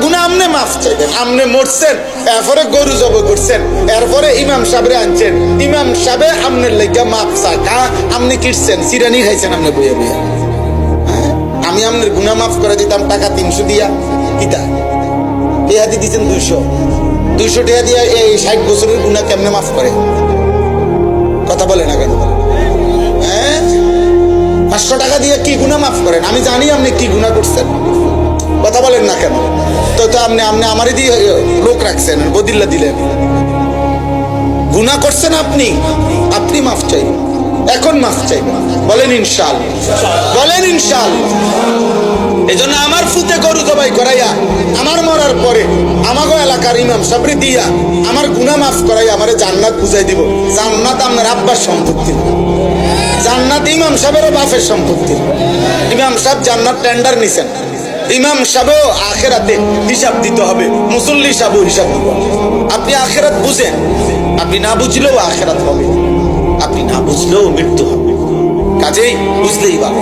গুনাহ আমনে মাফ চাইবেন। আমনে মরছেন, এরপরে গরু জবাই করছেন, এরপরে ইমাম সাহেবরে আনছেন, ইমাম সাহেবে আমনের লাইগা মাফ চাকা আমনে কিটছেন, সিরানি খাইছেন আমনে বইয়া বইয়া। আমি আমনের গুনাহ মাফ করে দিতাম টাকা 300 দিয়া, কিতা টেহাদি দিচ্ছেন 200 টাকা দিয়া এই 60 বছরের গুনাহ কেমনে মাফ করে? কথা বলে না কেন? 500 টাকা দিয়ে কি গুনাহ মাফ করেন? আমি জানি আপনি কি গুনাহ করছেন, কথা বলেন না কেন? তো আপনি আমারই দিয়ে লোক রাখছেন, বদিল্লা দিলেন। গুনাহ করছেন আপনি, আপনি মাফ চাইবেন, এখন মাফ চাইবেন। বলেন ইনশাআল্লাহ, বলেন ইনশাআল্লাহ। এই জন্য আমার ফুতে গরু জবাই করাইয়া আমার মরার পরে আমাগো এলাকার ইমাম সাবরি দিয়া আমার গুনাহ মাফ করাইয়া আমারে জান্নাত বুঝাই দিব। জান্নাত আমার আব্বার সম্পত্তি, জান্নাত ইমাম সাহেবের বাপের সম্পত্তি। ইমাম সাহেব জান্নাত টেন্ডার নিছেন, ইমাম সাহেবও আখেরাতে হিসাব দিতে হবে, মুসল্লি সাহেবও হিসাব দিতে হবে। আপনি আখেরাত বুঝেন, আপনি না বুঝলেও আখেরাত হবে, আপনি না বুঝলেও মৃত্যু হবে। কাজেই বুঝলেই ভালো।